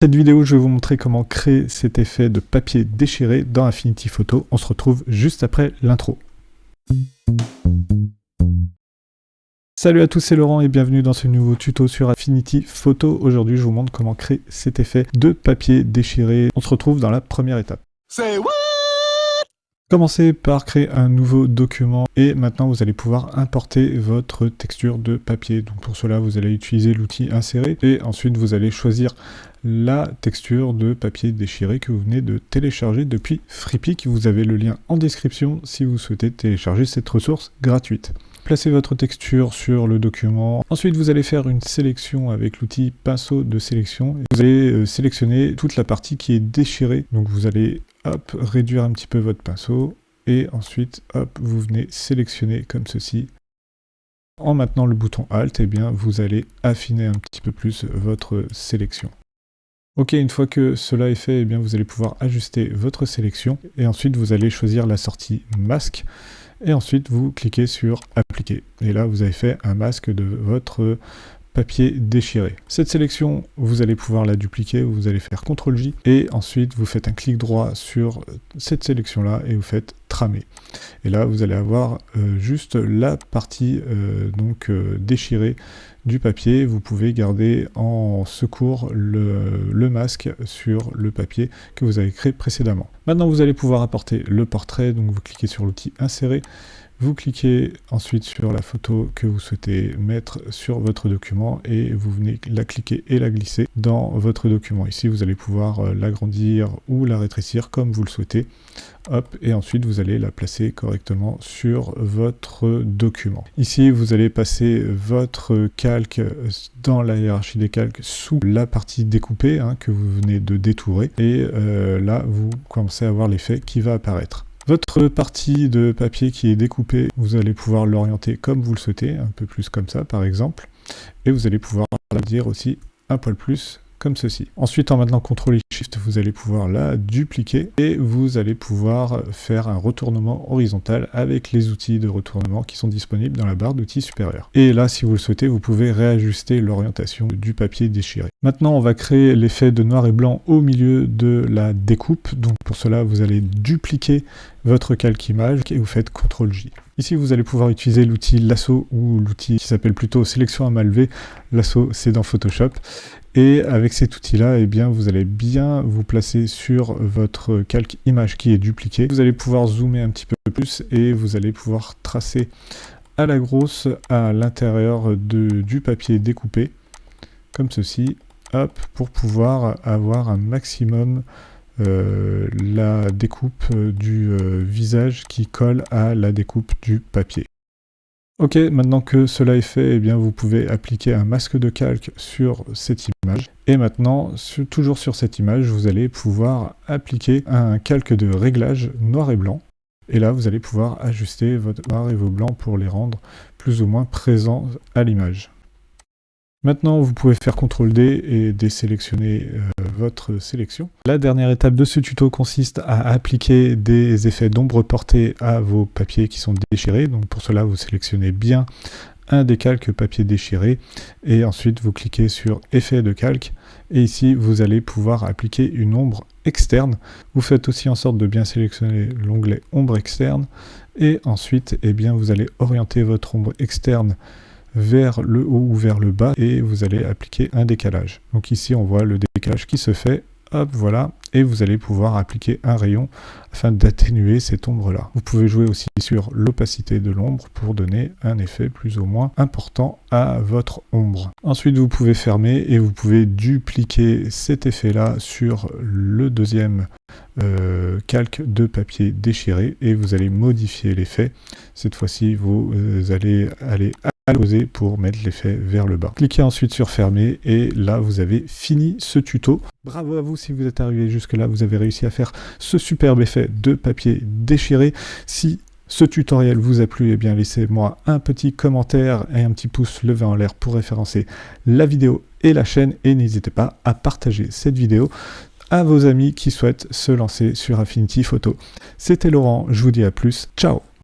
Dans cette vidéo, je vais vous montrer comment créer cet effet de papier déchiré dans Affinity Photo. On se retrouve juste après l'intro. Salut à tous, c'est Laurent et bienvenue dans ce nouveau tuto sur Affinity Photo. Aujourd'hui, je vous montre comment créer cet effet de papier déchiré. On se retrouve dans la première étape. Commencez par créer un nouveau document et maintenant vous allez pouvoir importer votre texture de papier. Donc pour cela, vous allez utiliser l'outil insérer et ensuite vous allez choisir la texture de papier déchiré que vous venez de télécharger depuis Freepik. Vous avez le lien en description si vous souhaitez télécharger cette ressource gratuite. Placez votre texture sur le document. Ensuite, vous allez faire une sélection avec l'outil pinceau de sélection. Vous allez sélectionner toute la partie qui est déchirée. Donc vous allez hop, réduire un petit peu votre pinceau. Et ensuite, hop, vous venez sélectionner comme ceci. En maintenant le bouton Alt, eh bien, vous allez affiner un petit peu plus votre sélection. Ok, une fois que cela est fait, eh bien, vous allez pouvoir ajuster votre sélection. Et ensuite, vous allez choisir la sortie masque. Et ensuite, vous cliquez sur appliquer. Et là, vous avez fait un masque de votre papier déchiré. Cette sélection, vous allez pouvoir la dupliquer. Vous allez faire CTRL-J. Et ensuite, vous faites un clic droit sur cette sélection-là et vous faites tramer. Et là, vous allez avoir juste la partie déchirée du papier. Vous pouvez garder en secours le masque sur le papier que vous avez créé précédemment. Maintenant, vous allez pouvoir apporter le portrait. Donc, vous cliquez sur l'outil insérer. Vous cliquez ensuite sur la photo que vous souhaitez mettre sur votre document et vous venez la cliquer et la glisser dans votre document. Ici, vous allez pouvoir l'agrandir ou la rétrécir comme vous le souhaitez. Hop, et ensuite, vous allez la placer correctement sur votre document. Ici, vous allez passer votre calque dans la hiérarchie des calques sous la partie découpée que vous venez de détourer. Et là, vous commencez à voir l'effet qui va apparaître. Votre partie de papier qui est découpée, vous allez pouvoir l'orienter comme vous le souhaitez, un peu plus comme ça par exemple, et vous allez pouvoir la dire aussi un poil plus comme ceci. Ensuite, en maintenant CTRL et SHIFT, vous allez pouvoir la dupliquer et vous allez pouvoir faire un retournement horizontal avec les outils de retournement qui sont disponibles dans la barre d'outils supérieure. Et là, si vous le souhaitez, vous pouvez réajuster l'orientation du papier déchiré. Maintenant, on va créer l'effet de noir et blanc au milieu de la découpe. Donc pour cela, vous allez dupliquer votre calque image et vous faites CTRL-J. Ici, vous allez pouvoir utiliser l'outil lasso ou l'outil qui s'appelle plutôt sélection à main levée. Lasso, c'est dans Photoshop. Et avec cet outil-là, eh bien, vous allez bien vous placer sur votre calque image qui est dupliqué. Vous allez pouvoir zoomer un petit peu plus et vous allez pouvoir tracer à la grosse à l'intérieur du papier découpé, comme ceci, hop, pour pouvoir avoir un maximum la découpe du visage qui colle à la découpe du papier. Ok, maintenant que cela est fait, eh bien, vous pouvez appliquer un masque de calque sur cette image. Et maintenant, toujours sur cette image, vous allez pouvoir appliquer un calque de réglage noir et blanc. Et là, vous allez pouvoir ajuster votre noir et vos blancs pour les rendre plus ou moins présents à l'image. Maintenant, vous pouvez faire CTRL-D et désélectionner votre sélection. La dernière étape de ce tuto consiste à appliquer des effets d'ombre portée à vos papiers qui sont déchirés. Donc pour cela, vous sélectionnez bien un des calques papier déchiré et ensuite vous cliquez sur effet de calque et ici vous allez pouvoir appliquer une ombre externe. Vous faites aussi en sorte de bien sélectionner l'onglet ombre externe et ensuite eh bien, vous allez orienter votre ombre externe vers le haut ou vers le bas et vous allez appliquer un décalage. Donc ici on voit le décalage qui se fait, hop voilà, et vous allez pouvoir appliquer un rayon afin d'atténuer cette ombre là. Vous pouvez jouer aussi sur l'opacité de l'ombre pour donner un effet plus ou moins important à votre ombre. Ensuite vous pouvez fermer et vous pouvez dupliquer cet effet là sur le deuxième calque de papier déchiré et vous allez modifier l'effet. Cette fois-ci vous allez aller à l'opposé pour mettre l'effet vers le bas. Cliquez ensuite sur fermer et là vous avez fini ce tuto. Bravo à vous si vous êtes arrivé jusque là, vous avez réussi à faire ce superbe effet de papier déchiré. Si ce tutoriel vous a plu, eh bien laissez-moi un petit commentaire et un petit pouce levé en l'air pour référencer la vidéo et la chaîne et n'hésitez pas à partager cette vidéo à vos amis qui souhaitent se lancer sur Affinity Photo. C'était Laurent, je vous dis à plus, ciao.